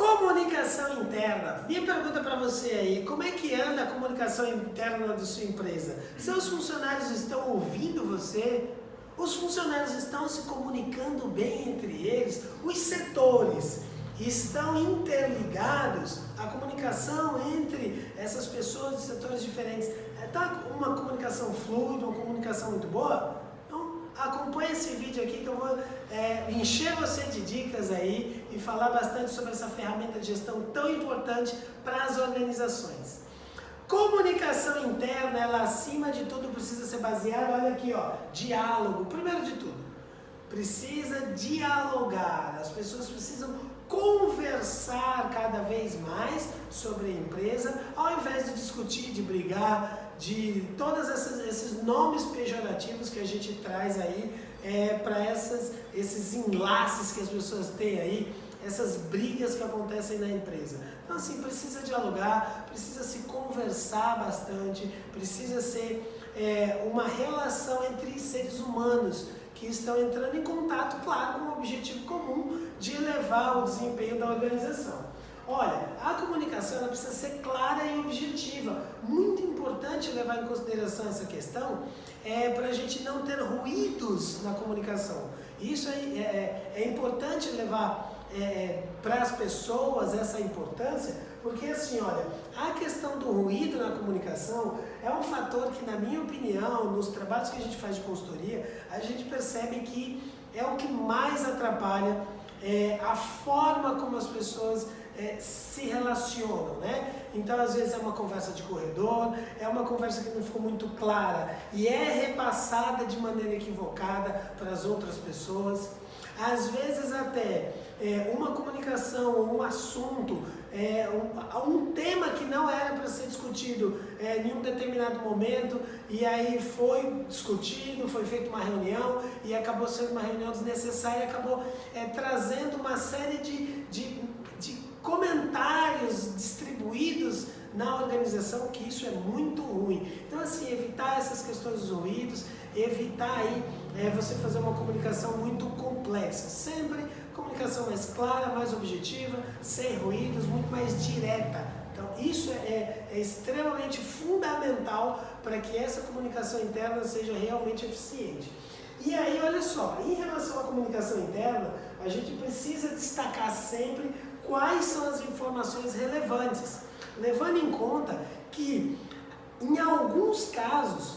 Comunicação interna. Minha pergunta para você aí, como é que anda a comunicação interna da sua empresa? Seus funcionários estão ouvindo você? Os funcionários estão se comunicando bem entre eles? Os setores estão interligados? A comunicação entre essas pessoas de setores diferentes está uma comunicação fluida, uma comunicação muito boa? Acompanhe esse vídeo aqui que eu vou encher você de dicas aí e falar bastante sobre essa ferramenta de gestão tão importante para as organizações. Comunicação interna, ela acima de tudo precisa ser baseada, olha aqui, ó, diálogo. Primeiro de tudo, precisa dialogar. As pessoas precisam conversar cada vez mais sobre a empresa, ao invés de discutir, de brigar, de todos esses nomes pejorativos que a gente traz aí para esses enlaces que as pessoas têm aí, essas brigas que acontecem na empresa. Então assim, precisa dialogar, precisa se conversar bastante, precisa ser uma relação entre seres humanos que estão entrando em contato, claro, com o objetivo comum de elevar o desempenho da organização. Olha, a comunicação ela precisa ser clara e objetiva. Muito importante levar em consideração essa questão para a gente não ter ruídos na comunicação. Isso é importante levar para as pessoas essa importância, porque assim, olha, a questão do ruído na comunicação é um fator que, na minha opinião, nos trabalhos que a gente faz de consultoria, a gente percebe que é o que mais atrapalha a forma como as pessoas se relacionam, né? Então, às vezes é uma conversa de corredor, é uma conversa que não ficou muito clara e é repassada de maneira equivocada para as outras pessoas. Às vezes até uma comunicação, um assunto, um tema que não era para ser discutido em um determinado momento, e aí foi discutido, foi feita uma reunião e acabou sendo uma reunião desnecessária, acabou trazendo uma série de comentários distribuídos na organização, que isso é muito ruim. Então assim, evitar essas questões dos ruídos, evitar aí você fazer uma comunicação muito complexa, sempre comunicação mais clara, mais objetiva, sem ruídos, muito mais direta. Então isso é extremamente fundamental para que essa comunicação interna seja realmente eficiente. E aí, olha só, em relação à comunicação interna, a gente precisa destacar sempre quais são as informações relevantes, levando em conta que, em alguns casos,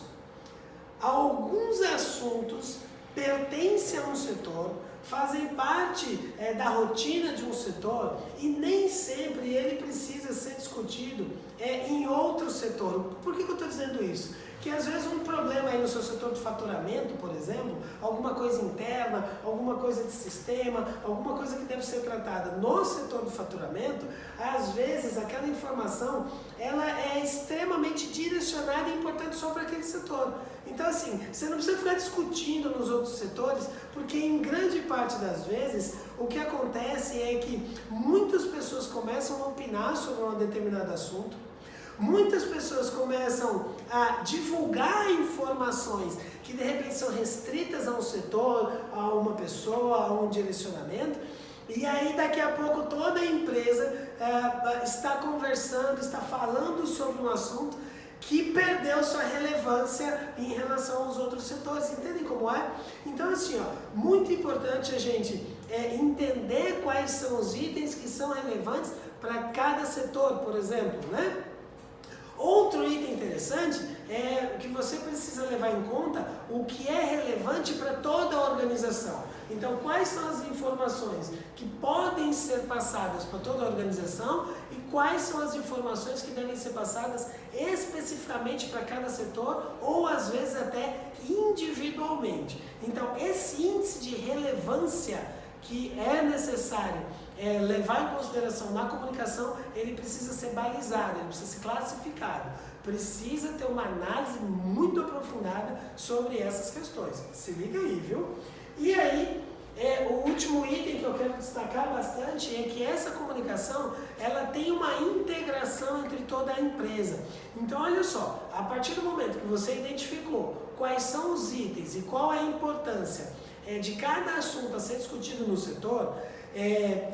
alguns assuntos pertencem a um setor, fazem parte da rotina de um setor e nem sempre ele precisa ser discutido em outro setor. Por que eu estou dizendo isso? Que às vezes um problema aí no seu setor de faturamento, por exemplo, alguma coisa interna, alguma coisa de sistema, alguma coisa que deve ser tratada no setor de faturamento, às vezes aquela informação ela é extremamente direcionada e importante só para aquele setor. Então assim, você não precisa ficar discutindo nos outros setores, porque em grande parte das vezes o que acontece é que muitas pessoas começam a opinar sobre um determinado assunto, muitas pessoas começam a divulgar informações que de repente são restritas a um setor, a uma pessoa, a um direcionamento, e aí daqui a pouco toda a empresa está conversando, está falando sobre um assunto que perdeu sua relevância em relação aos outros setores. Entendem como é? Então assim, ó, muito importante a gente entender quais são os itens que são relevantes para cada setor, por exemplo, né? Outro item interessante é que você precisa levar em conta o que é relevante para toda a organização. Então, quais são as informações que podem ser passadas para toda a organização e quais são as informações que devem ser passadas especificamente para cada setor ou às vezes até individualmente. Então, esse índice de relevância que é necessário levar em consideração na comunicação, ele precisa ser balizado, ele precisa ser classificado, precisa ter uma análise muito aprofundada sobre essas questões. Se liga aí, viu? E aí, o último item que eu quero destacar bastante é que essa comunicação, ela tem uma integração entre toda a empresa. Então, olha só, a partir do momento que você identificou quais são os itens e qual é a importância de cada assunto a ser discutido no setor,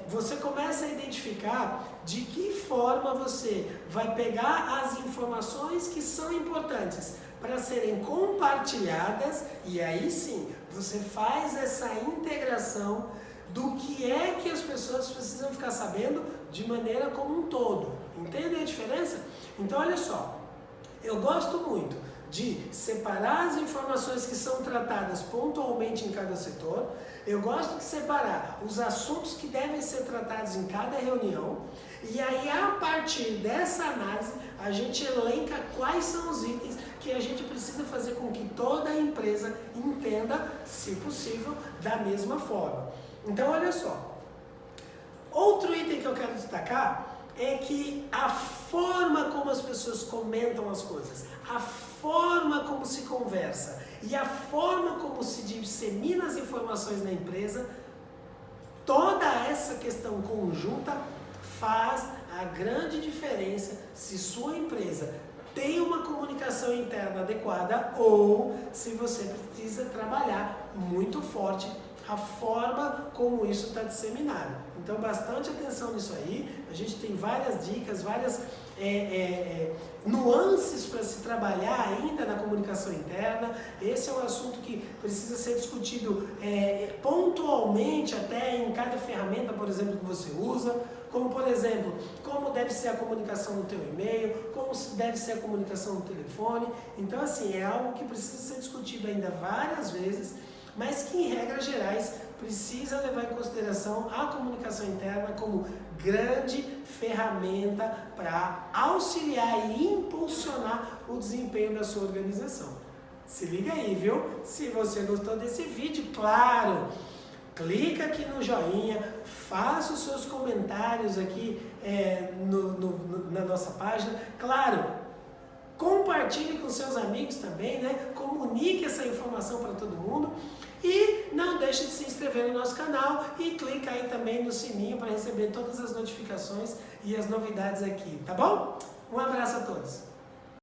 você começa a identificar identificar de que forma você vai pegar as informações que são importantes para serem compartilhadas, e aí sim você faz essa integração do que é que as pessoas precisam ficar sabendo de maneira como um todo. Entende a diferença? Então olha só, eu gosto muito de separar as informações que são tratadas pontualmente em cada setor. Eu gosto de separar os assuntos que devem ser tratados em cada reunião. E aí, a partir dessa análise, a gente elenca quais são os itens que a gente precisa fazer com que toda a empresa entenda, se possível, da mesma forma. Então, olha só. Outro item que eu quero destacar é que a forma como as pessoas comentam as coisas, a forma como se conversa e a forma como se dissemina as informações na empresa, toda essa questão conjunta faz a grande diferença se sua empresa tem uma comunicação interna adequada ou se você precisa trabalhar muito forte a forma como isso está disseminado. Então, bastante atenção nisso aí. A gente tem várias dicas, várias nuances para se trabalhar ainda na comunicação interna. Esse é um assunto que precisa ser discutido pontualmente, até em cada ferramenta, por exemplo, que você usa. Como, por exemplo, como deve ser a comunicação no teu e-mail, como deve ser a comunicação no telefone. Então, assim, é algo que precisa ser discutido ainda várias vezes, mas que, em regras gerais, precisa levar em consideração a comunicação interna como grande ferramenta para auxiliar e impulsionar o desempenho da sua organização. Se liga aí, viu? Se você gostou desse vídeo, claro, clica aqui no joinha, faça os seus comentários aqui na nossa página. Claro, compartilhe com seus amigos também, né? Comunique essa informação para todo mundo. E não deixe de se inscrever no nosso canal e clica aí também no sininho para receber todas as notificações e as novidades aqui, tá bom? Um abraço a todos!